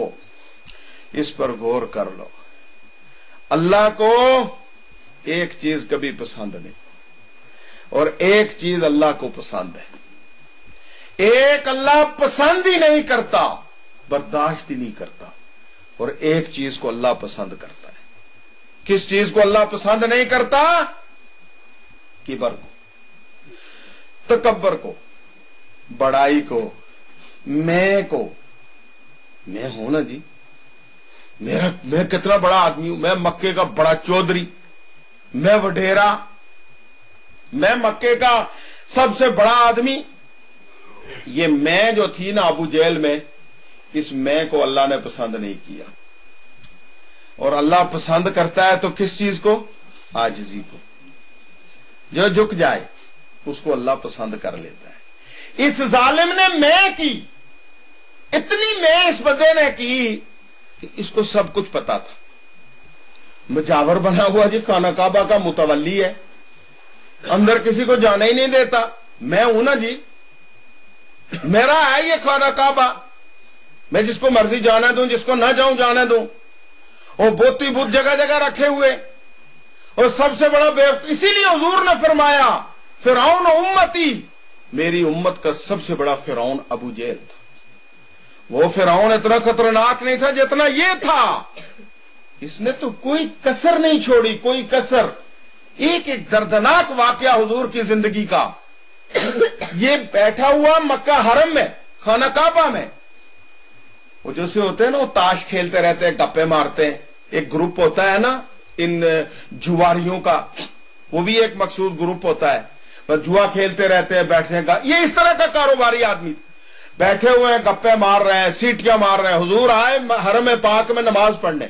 اس پر غور کر لو، اللہ کو ایک چیز کبھی پسند نہیں اور ایک چیز اللہ کو پسند ہے، ایک اللہ پسند ہی نہیں کرتا، برداشت ہی نہیں کرتا، اور ایک چیز کو اللہ پسند کرتا ہے۔ کس چیز کو اللہ پسند نہیں کرتا؟ کبر کو، تکبر کو، بڑائی کو، میں ہوں نا جی، میں کتنا بڑا آدمی ہوں، میں مکے کا بڑا چودھری، میں وڈیرا، میں مکے کا سب سے بڑا آدمی۔ یہ میں جو تھی نا ابو جہل میں، اس میں کو اللہ نے پسند نہیں کیا، اور اللہ پسند کرتا ہے تو کس چیز کو؟ عاجزی کو، جو جھک جائے اس کو اللہ پسند کر لیتا ہے۔ اس ظالم نے میں کی، اتنی میں اس بندے نے کی کہ اس کو سب کچھ پتا تھا، مجاور بنا ہوا جی، خانہ کعبہ کا متولی ہے، اندر کسی کو جانے ہی نہیں دیتا، میں ہوں نا جی، میرا ہے یہ خانہ کعبہ، میں جس کو مرضی جانے دوں، جس کو نہ جاؤں جانے دوں، اور بوتی بت جگہ جگہ رکھے ہوئے، اور سب سے بڑا اسی لیے حضور نے فرمایا فرعون امتی، میری امت کا سب سے بڑا فرعون ابو جہل تھا۔ وہ فرعون اتنا خطرناک نہیں تھا جتنا یہ تھا، اس نے تو کوئی کسر نہیں چھوڑی، کوئی کسر۔ ایک دردناک واقعہ حضور کی زندگی کا، یہ بیٹھا ہوا مکہ حرم میں، خانہ کعبہ میں، وہ جیسے ہوتے ہیں نا، وہ تاش کھیلتے رہتے ہیں، گپے مارتے ہیں، ایک گروپ ہوتا ہے نا ان جواریوں کا، وہ بھی ایک مخصوص گروپ ہوتا ہے، بس جوا کھیلتے رہتے ہیں، بیٹھتے ہیں، یہ اس طرح کا کاروباری آدمی تھا، بیٹھے ہوئے ہیں، گپے مار رہے ہیں، سیٹیاں مار رہے ہیں۔ حضور آئے حرم پاک میں نماز پڑھنے،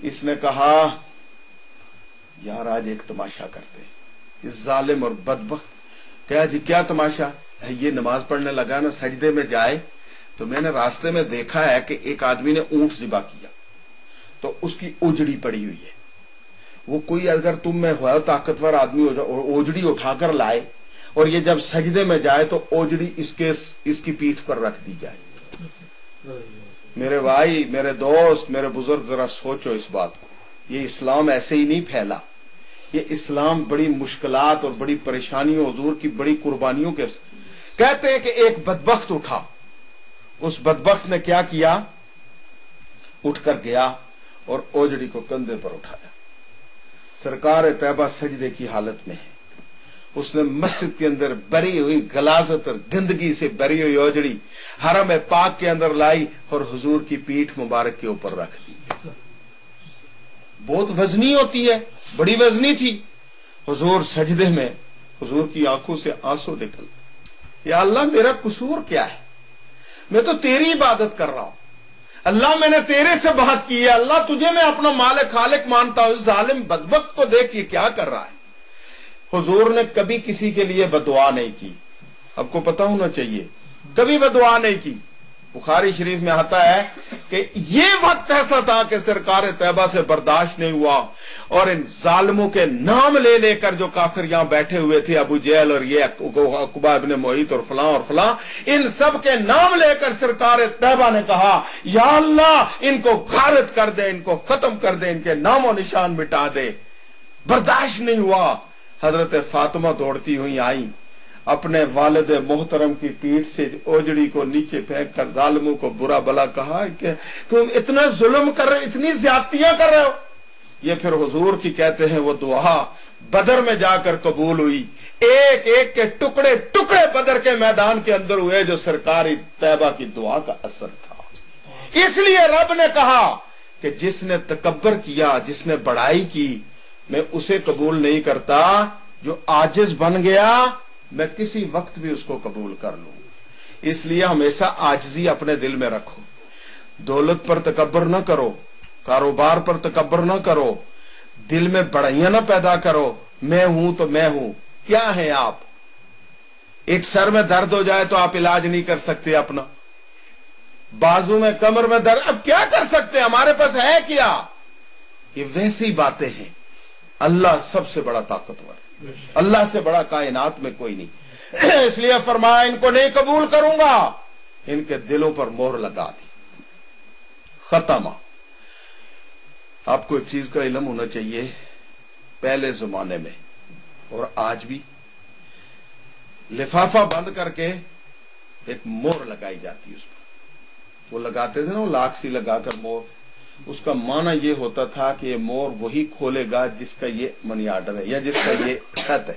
اس نے کہا یار آج ایک تماشا کرتے ہیں، اس ظالم اور بدبخت کہا جی کیا تماشا ہے؟ یہ نماز پڑھنے لگا نا سجدے میں جائے تو میں نے راستے میں دیکھا ہے کہ ایک آدمی نے اونٹ ذبح کیا تو اس کی اوجڑی پڑی ہوئی ہے، وہ کوئی اگر تم میں ہوا طاقتور آدمی اوجڑی اٹھا کر لائے اور یہ جب سجدے میں جائے تو اوجڑی اس کی پیٹھ پر رکھ دی جائے۔ میرے بھائی، میرے دوست، میرے بزرگ، ذرا سوچو اس بات کو، یہ اسلام ایسے ہی نہیں پھیلا، یہ اسلام بڑی مشکلات اور بڑی پریشانیوں، حضور کی بڑی قربانیوں کے کہتے ہیں کہ ایک بدبخت اٹھا، اس بدبخت نے کیا کیا، اٹھ کر گیا اور اوجڑی کو کندھے پر اٹھایا، سرکار طیبہ سجدے کی حالت میں ہے، اس نے مسجد کے اندر بری ہوئی غلاظت اور گندگی سے بری ہوئی اوجڑی حرم پاک کے اندر لائی اور حضور کی پیٹھ مبارک کے اوپر رکھ دی۔ بہت وزنی ہوتی ہے، بڑی وزنی تھی، حضور سجدے میں، حضور کی آنکھوں سے آنسو نکل، یا اللہ میرا قصور کیا ہے، میں تو تیری عبادت کر رہا ہوں، اللہ میں نے تیرے سے بات کی ہے، اللہ تجھے میں اپنا مالک خالق مانتا ہوں، اس ظالم بدبخت کو دیکھ یہ کیا کر رہا ہے۔ حضور نے کبھی کسی کے لیے بددعا نہیں کی، آپ کو پتا ہونا چاہیے، کبھی بددعا نہیں کی۔ بخاری شریف میں آتا ہے کہ یہ وقت ایسا تھا کہ سرکار طیبہ سے برداشت نہیں ہوا اور ان ظالموں کے نام لے لے کر جو کافر یہاں بیٹھے ہوئے تھے، ابو جہل اور یہ عقبہ ابن معیط اور فلاں، ان سب کے نام لے کر سرکار طیبہ نے کہا یا اللہ ان کو غارت کر دے، ان کو ختم کر دے، ان کے نام و نشان مٹا دے۔ برداشت نہیں ہوا، حضرت فاطمہ دوڑتی ہوئی آئی، اپنے والد محترم کی پیٹھ سے اوجڑی کو نیچے پھینک کر ظالموں کو برا بلا کہا کہ تم اتنا ظلم کر رہے، اتنی زیادتیاں کر رہے ہو۔ یہ پھر حضور کی کہتے ہیں وہ دعا بدر میں جا کر قبول ہوئی، ایک ایک کے ٹکڑے ٹکڑے بدر کے میدان کے اندر ہوئے، جو سرکاری طیبہ کی دعا کا اثر تھا۔ اس لیے رب نے کہا کہ جس نے تکبر کیا، جس نے بڑائی کی، میں اسے قبول نہیں کرتا، جو عاجز بن گیا میں کسی وقت بھی اس کو قبول کر لوں۔ اس لیے ہمیشہ عاجزی اپنے دل میں رکھو، دولت پر تکبر نہ کرو، کاروبار پر تکبر نہ کرو، دل میں بڑائیاں نہ پیدا کرو، میں ہوں تو میں ہوں۔ کیا ہے آپ؟ ایک سر میں درد ہو جائے تو آپ علاج نہیں کر سکتے اپنا، بازو میں، کمر میں درد، اب کیا کر سکتے، ہمارے پاس ہے کیا؟ یہ ویسی باتیں ہیں۔ اللہ سب سے بڑا طاقتور ہے، اللہ سے بڑا کائنات میں کوئی نہیں، اس لیے فرمایا ان کو نہیں قبول کروں گا، ان کے دلوں پر مہر لگا دی، ختم۔ آپ کو ایک چیز کا علم ہونا چاہیے، پہلے زمانے میں اور آج بھی لفافہ بند کر کے ایک مہر لگائی جاتی ہے، اس پر وہ لگاتے تھے نا، وہ لاکھ سی لگا کر مہر، اس کا معنی یہ ہوتا تھا کہ یہ مور وہی کھولے گا جس کا یہ منی آرڈر ہے یا جس کا یہ خط ہے،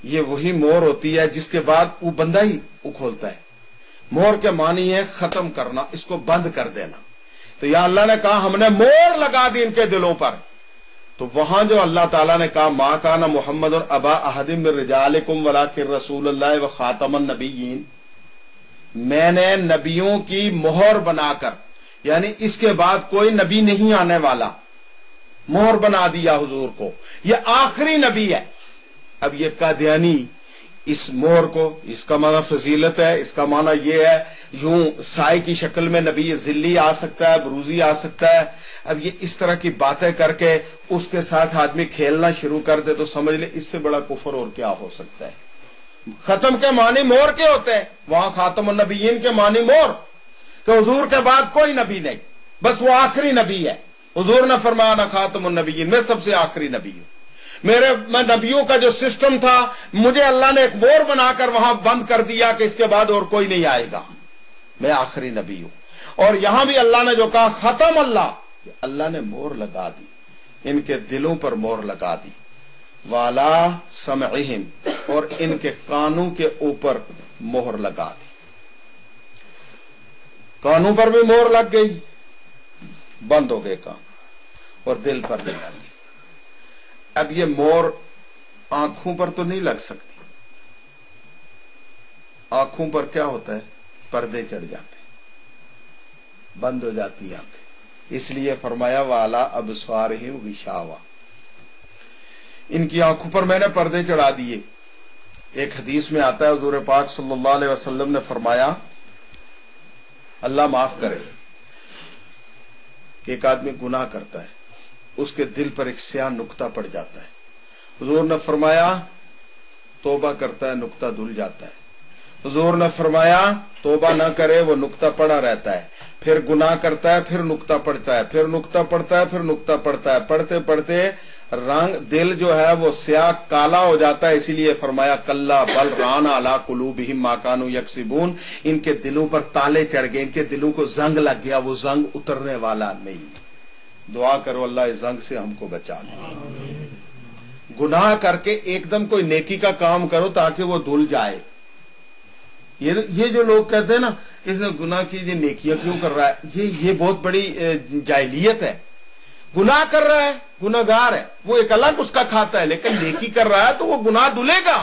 یہ وہی مور ہوتی ہے جس کے بعد وہ بندہ ہی وہ کھولتا ہے۔ مور کے معنی ہے ختم کرنا، اس کو بند کر دینا۔ تو یا اللہ نے کہا ہم نے مور لگا دی ان کے دلوں پر، تو وہاں جو اللہ تعالیٰ نے کہا ما کان محمد ابا احد من رجالکم ولکن رسول اللہ و خاتم النبیین، میں نے نبیوں کی مہر بنا کر، یعنی اس کے بعد کوئی نبی نہیں آنے والا، مہر بنا دیا حضور کو، یہ آخری نبی ہے۔ اب یہ قادیانی اس مہر کو، اس کا معنی فضیلت ہے، اس کا معنی یہ ہے یوں سائے کی شکل میں نبی ذلی آ سکتا ہے، بروزی آ سکتا ہے۔ اب یہ اس طرح کی باتیں کر کے اس کے ساتھ آدمی کھیلنا شروع کر دے تو سمجھ لے اس سے بڑا کفر اور کیا ہو سکتا ہے۔ ختم کے معنی مہر کے ہوتے ہیں، وہاں خاتم النبیین کے معنی مہر، کہ حضور کے بعد کوئی نبی نہیں، بس وہ آخری نبی ہے۔ حضور نے فرمایا نا خاتم النبیین، میں سب سے آخری نبی ہوں، میں نبیوں کا جو سسٹم تھا مجھے اللہ نے ایک مہر بنا کر وہاں بند کر دیا کہ اس کے بعد اور کوئی نہیں آئے گا، میں آخری نبی ہوں۔ اور یہاں بھی اللہ نے جو کہا ختم اللہ نے مہر لگا دی، ان کے دلوں پر مہر لگا دی، والا سمعہم، اور ان کے کانوں کے اوپر مہر لگا دی، کانوں پر بھی مہر لگ گئی، بند ہو گئے کان، اور دل پر بھی لگ گئی۔ اب یہ مہر آنکھوں پر تو نہیں لگ سکتی، آنکھوں پر کیا ہوتا ہے، پردے چڑھ جاتے ہیں، بند ہو جاتی ہیں آنکھیں، اس لیے فرمایا والا ابصارہم غشاوہ، ان کی آنکھوں پر میں نے پردے چڑھا دیے۔ ایک حدیث میں آتا ہے حضور پاک صلی اللہ علیہ وسلم نے فرمایا اللہ معاف کرے کہ ایک آدمی گناہ کرتا ہے، اس کے دل پر ایک سیاہ نقطہ پڑ جاتا ہے، حضور نے فرمایا توبہ کرتا ہے نقطہ دھل جاتا ہے۔ حضور نے فرمایا توبہ نہ کرے وہ نقطہ پڑا رہتا ہے، پھر گناہ کرتا ہے، پھر نقطہ پڑتا ہے، پھر نقطہ پڑتا ہے، پھر نقطہ پڑتا ہے، پڑھتے پڑھتے رنگ دل جو ہے وہ سیاہ کالا ہو جاتا ہے۔ اسی لیے فرمایا کلا بل ران علی قلوبہم ما کانوا یکسبون، ان کے دلوں پر تالے چڑھ گئے، ان کے دلوں کو زنگ لگ گیا، وہ زنگ اترنے والا نہیں۔ دعا کرو اللہ اس زنگ سے ہم کو بچا لے۔ گناہ کر کے ایک دم کوئی نیکی کا کام کرو تاکہ وہ دھل جائے۔ یہ جو لوگ کہتے ہیں نا اس نے گناہ کیجیے نیکیاں کیوں کر رہا ہے، یہ بہت بڑی جاہلیت ہے۔ گناہ کر رہا ہے، گناہگار ہے، وہ ایک الگ اس کا کھاتا ہے، لیکن نیکی کر رہا ہے تو وہ گناہ دھلے گا۔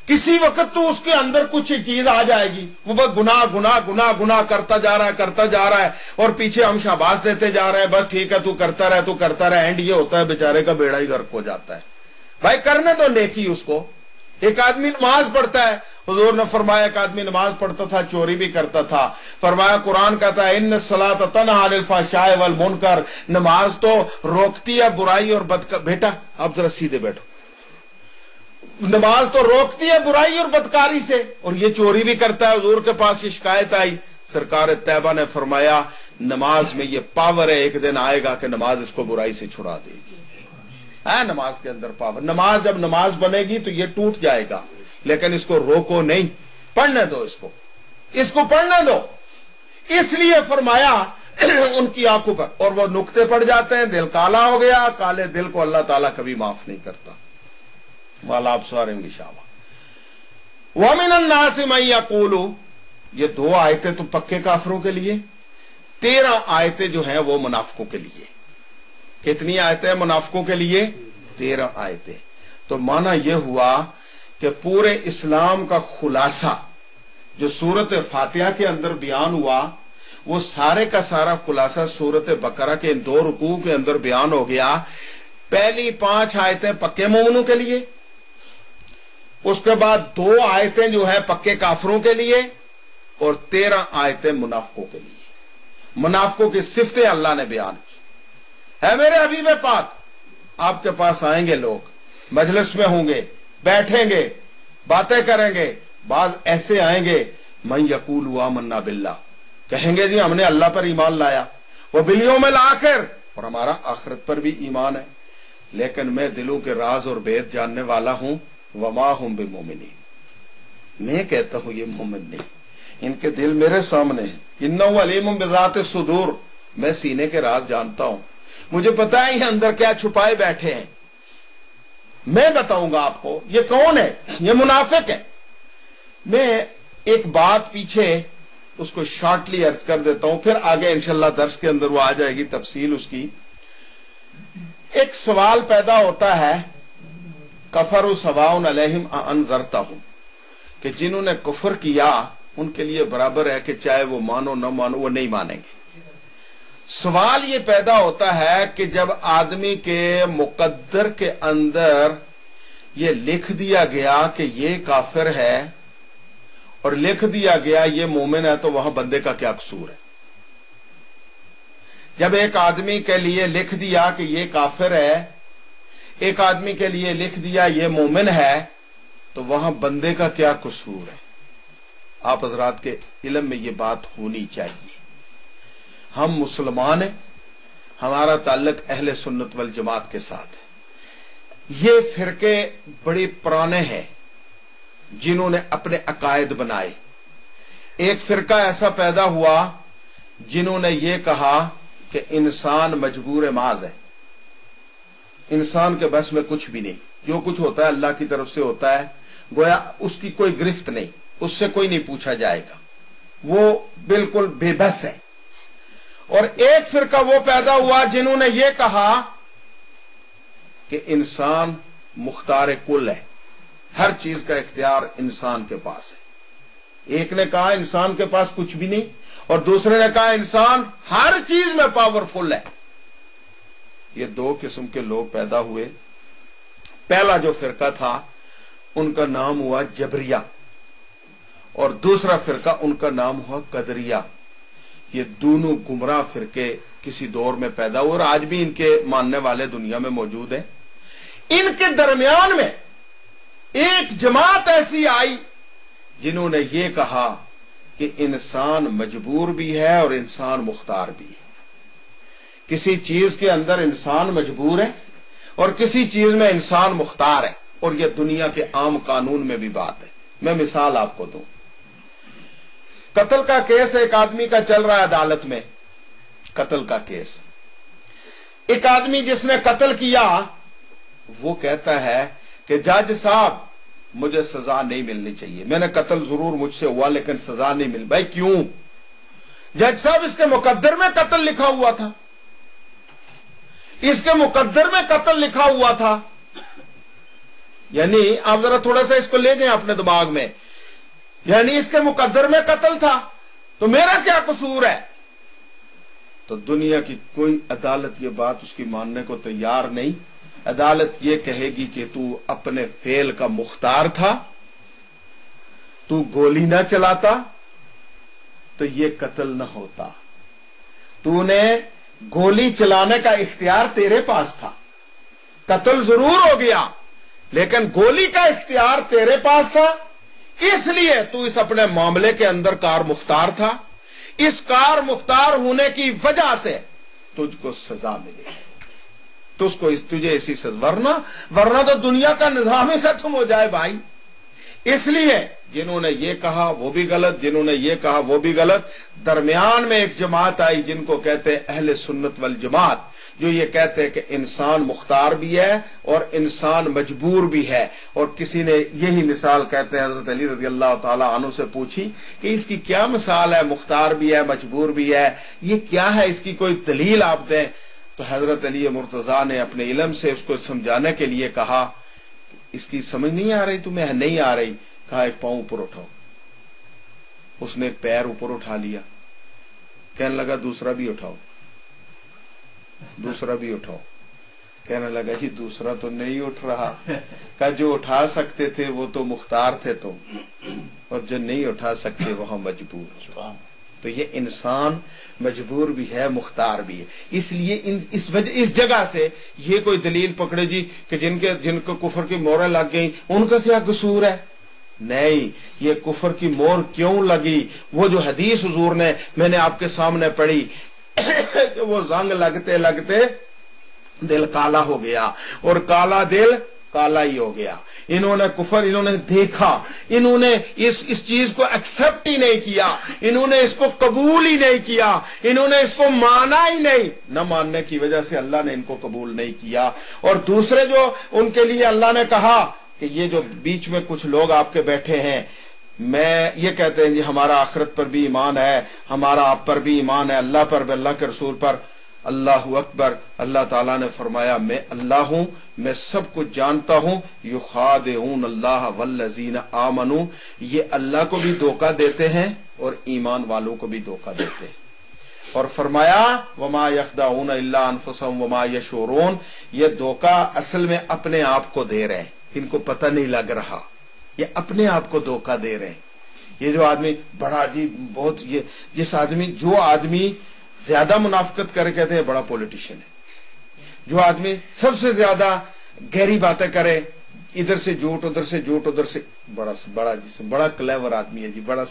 کسی وقت تو اس کے اندر کچھ چیز آ جائے گی، وہ بس گناہ گناہ گناہ گناہ کرتا جا رہا ہے اور پیچھے ہم شاباش دیتے جا رہے ہیں، بس ٹھیک ہے تو کرتا رہے، اینڈ یہ ہوتا ہے بیچارے کا بیڑا ہی غرق ہو جاتا ہے۔ بھائی کرنے دو نیکی اس کو۔ ایک آدمی نماز پڑھتا ہے، حضور نے فرمایا ایک آدمی نماز پڑھتا تھا چوری بھی کرتا تھا، فرمایا قرآن کہتا ہے ان الصلاۃ تنہی عن الفحشاء والمنکر، نماز تو روکتی ہے برائی اور بیٹا آپ ذرا سیدھے بیٹھو، نماز تو روکتی ہے برائی اور بدکاری سے، اور یہ چوری بھی کرتا ہے۔ حضور کے پاس یہ شکایت آئی، سرکار طیبہ نے فرمایا نماز میں یہ پاور ہے، ایک دن آئے گا کہ نماز اس کو برائی سے چھڑا دے گی۔ ہے نماز کے اندر پاور، نماز جب نماز بنے گی تو یہ ٹوٹ جائے گا، لیکن اس کو روکو نہیں، پڑھنے دو، اس کو پڑھنے دو۔ اس لیے فرمایا ان کی آنکھوں پر، اور وہ نقطے پڑ جاتے ہیں، دل کالا ہو گیا، کالے دل کو اللہ تعالیٰ کبھی معاف نہیں کرتا۔ والا ابصارہم غشاوہ ومن الناس من یقول، یہ 2 آیتیں تو پکے کافروں کے لیے، 13 آیتیں جو ہیں وہ منافقوں کے لیے۔ کتنی آیتیں منافقوں کے لیے؟ 13 آیتیں۔ تو معنی یہ ہوا کہ پورے اسلام کا خلاصہ جو سورت فاتحہ کے اندر بیان ہوا، وہ سارے کا سارا خلاصہ سورت بقرہ کے ان 2 رکوع کے اندر بیان ہو گیا۔ پہلی 5 آیتیں پکے مومنوں کے لیے، اس کے بعد 2 آیتیں جو ہیں پکے کافروں کے لیے، اور 13 آیتیں منافقوں کے لیے۔ منافقوں کی صفتیں اللہ نے بیان کی ہے۔ میرے حبیب پاک آپ کے پاس آئیں گے لوگ، مجلس میں ہوں گے، بیٹھیں گے، باتیں کریں گے، بعض ایسے آئیں گے من یقول آمنا باللہ، کہیں گے جی ہم نے اللہ پر ایمان لایا، وبالیوم الآخر، اور ہمارا آخرت پر بھی ایمان ہے، لیکن میں دلوں کے راز اور بید جاننے والا ہوں، وما ہم بمومنین، میں کہتا ہوں یہ مومن نہیں، ان کے دل میرے سامنے ہیں، انہ علیم بذات الصدور، میں سینے کے راز جانتا ہوں، مجھے پتا ہے یہ اندر کیا چھپائے بیٹھے ہیں، میں بتاؤں گا آپ کو یہ کون ہے، یہ منافق ہے۔ میں ایک بات پیچھے اس کو شارٹلی عرض کر دیتا ہوں، پھر آگے انشاءاللہ درس کے اندر وہ آ جائے گی تفصیل اس کی۔ ایک سوال پیدا ہوتا ہے کفروا سواء علیہم انذرتہم، کہ جنہوں نے کفر کیا ان کے لیے برابر ہے کہ چاہے وہ مانو نہ مانو، وہ نہیں مانیں گے۔ سوال یہ پیدا ہوتا ہے کہ جب آدمی کے مقدر کے اندر یہ لکھ دیا گیا کہ یہ کافر ہے اور لکھ دیا گیا یہ مومن ہے، تو وہاں بندے کا کیا قصور ہے؟ جب ایک آدمی کے لیے لکھ دیا کہ یہ کافر ہے، ایک آدمی کے لیے لکھ دیا یہ مومن ہے، تو وہاں بندے کا کیا قصور ہے؟ آپ حضرات کے علم میں یہ بات ہونی چاہیے۔ ہم مسلمان ہیں، ہمارا تعلق اہل سنت والجماعت کے ساتھ ہے۔ یہ فرقے بڑے پرانے ہیں جنہوں نے اپنے عقائد بنائے۔ ایک فرقہ ایسا پیدا ہوا جنہوں نے یہ کہا کہ انسان مجبور محض ہے، انسان کے بس میں کچھ بھی نہیں، جو کچھ ہوتا ہے اللہ کی طرف سے ہوتا ہے، گویا اس کی کوئی گرفت نہیں، اس سے کوئی نہیں پوچھا جائے گا، وہ بالکل بے بس ہے۔ اور ایک فرقہ وہ پیدا ہوا جنہوں نے یہ کہا کہ انسان مختار کل ہے، ہر چیز کا اختیار انسان کے پاس ہے۔ ایک نے کہا انسان کے پاس کچھ بھی نہیں، اور دوسرے نے کہا انسان ہر چیز میں پاورفل ہے. یہ دو قسم کے لوگ پیدا ہوئے. پہلا جو فرقہ تھا ان کا نام ہوا جبریہ اور دوسرا فرقہ ان کا نام ہوا قدریہ. یہ دونوں گمراہ فرقے کسی دور میں پیدا ہوئے اور آج بھی ان کے ماننے والے دنیا میں موجود ہیں. ان کے درمیان میں ایک جماعت ایسی آئی جنہوں نے یہ کہا کہ انسان مجبور بھی ہے اور انسان مختار بھی ہے. کسی چیز کے اندر انسان مجبور ہے اور کسی چیز میں انسان مختار ہے اور یہ دنیا کے عام قانون میں بھی بات ہے. میں مثال آپ کو دوں. قتل کا کیس ایک آدمی کا چل رہا ہے عدالت میں. قتل کا کیس. ایک آدمی جس نے قتل کیا وہ کہتا ہے کہ جج صاحب مجھے سزا نہیں ملنی چاہیے. میں نے قتل ضرور مجھ سے ہوا لیکن سزا نہیں مل. بھائی کیوں؟ جج صاحب اس کے مقدر میں قتل لکھا ہوا تھا. اس کے مقدر میں قتل لکھا ہوا تھا. یعنی آپ ذرا تھوڑا سا اس کو لے جائیں اپنے دماغ میں. یعنی اس کے مقدر میں قتل تھا تو میرا کیا قصور ہے؟ تو دنیا کی کوئی عدالت یہ بات اس کی ماننے کو تیار نہیں. عدالت یہ کہے گی کہ تو اپنے فعل کا مختار تھا, تو گولی نہ چلاتا تو یہ قتل نہ ہوتا. تو نے گولی چلانے کا اختیار تیرے پاس تھا. قتل ضرور ہو گیا لیکن گولی کا اختیار تیرے پاس تھا, اس لیے تو اس اپنے معاملے کے اندر کار مختار تھا. اس کار مختار ہونے کی وجہ سے تجھ کو سزا ملے گی. تو اس کو تجھے اسی سے ورنہ تو دنیا کا نظام ہی ختم ہو جائے بھائی. اس لیے جنہوں نے یہ کہا وہ بھی غلط, جنہوں نے یہ کہا وہ بھی غلط. درمیان میں ایک جماعت آئی جن کو کہتے ہیں اہل سنت والجماعت, جو یہ کہتے ہیں کہ انسان مختار بھی ہے اور انسان مجبور بھی ہے. اور کسی نے یہی مثال کہتے ہیں حضرت علی رضی اللہ تعالی عنہ سے پوچھی کہ اس کی کیا مثال ہے, مختار بھی ہے مجبور بھی ہے, یہ کیا ہے, اس کی کوئی دلیل آپ دیں. تو حضرت علی مرتضیٰ نے اپنے علم سے اس کو سمجھانے کے لیے کہا اس کی سمجھ نہیں آ رہی تمہیں, نہیں آ رہی. کہا ایک پاؤں اوپر اٹھاؤ. اس نے ایک پیر اوپر اٹھا لیا. کہنے لگا دوسرا بھی اٹھاؤ, دوسرا بھی اٹھاؤ. کہنے لگا جی دوسرا تو نہیں اٹھ رہا. کہا جو اٹھا سکتے تھے وہ تو مختار تھے تم, اور جو نہیں اٹھا سکتے وہاں مجبور. تو یہ انسان مجبور بھی ہے مختار بھی ہے. اس لیے اس جگہ سے یہ کوئی دلیل پکڑے جی کہ جن کو کفر کی موریں لگ گئی ان کا کیا قصور ہے. نہیں, یہ کفر کی مور کیوں لگی؟ وہ جو حدیث حضور نے میں نے آپ کے سامنے پڑھی کہ وہ زنگ لگتے لگتے دل کالا ہو گیا اور کالا دل کالا ہی ہو گیا. انہوں نے کفر انہوں نے دیکھا, انہوں نے اس چیز کو ایکسپٹ ہی نہیں کیا, انہوں نے اس کو قبول ہی نہیں کیا, انہوں نے اس کو مانا ہی نہیں. نہ ماننے کی وجہ سے اللہ نے ان کو قبول نہیں کیا. اور دوسرے جو ان کے لیے اللہ نے کہا کہ یہ جو بیچ میں کچھ لوگ آپ کے بیٹھے ہیں, میں یہ کہتے ہیں جی ہمارا آخرت پر بھی ایمان ہے, ہمارا آپ پر بھی ایمان ہے, اللہ پر بھی, اللہ کے رسول پر. اللہ اکبر. اللہ تعالیٰ نے فرمایا میں اللہ ہوں, میں سب کچھ جانتا ہوں. یخادعون اللہ والذین آمنوا, یہ اللہ کو بھی دھوکہ دیتے ہیں اور ایمان والوں کو بھی دھوکہ دیتے ہیں. اور فرمایا وما یخدعون الا انفسهم وما یشعرون, یہ دھوکہ اصل میں اپنے آپ کو دے رہے ہیں, ان کو پتہ نہیں لگ رہا, یہ اپنے آپ کو دھوکہ دے رہے ہیں. یہ جو آدمی بڑا عجیب بہت, یہ جو آدمی زیادہ منافقت کر کہتے ہیں بڑا پولیٹیشین ہے. جو آدمی سب سے زیادہ گہری باتیں کرے, ادھر سے جھوٹ ادھر سے جھوٹ ادھر سے, بڑا کلیور آدمی ہے جی, بڑا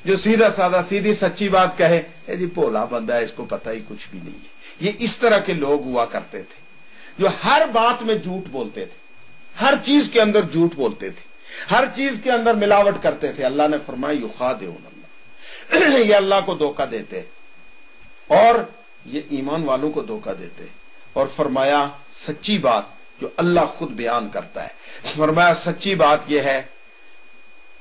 جو سیدھا سادہ سیدھی سچی بات کہے جی بھولا بندہ ہے, اس کو پتہ ہی کچھ بھی نہیں ہے. یہ اس طرح کے لوگ ہوا کرتے تھے جو ہر بات میں جھوٹ بولتے تھے, ہر چیز کے اندر جھوٹ بولتے تھے, ہر چیز کے اندر ملاوٹ کرتے تھے. اللہ نے فرمایا یخادعون اللہ, یہ اللہ کو دھوکہ دیتے اور یہ ایمان والوں کو دھوکہ دیتے. اور فرمایا سچی بات جو اللہ خود بیان کرتا ہے, فرمایا سچی بات یہ ہے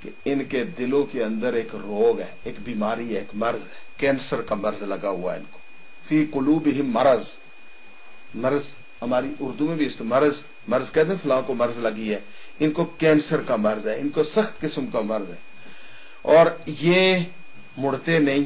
کہ ان کے دلوں کے اندر ایک روگ ہے, ایک بیماری ہے, ایک مرض ہے, کینسر کا مرض لگا ہوا ہے ان کو. فی قلوبہم مرض, مرض ہماری اردو میں بھی مرض کہتے ہیں فلاں کو مرض لگی ہے, ان کو کینسر کا مرض ہے, ان کو سخت قسم کا مرض ہے. اور یہ مڑتے نہیں,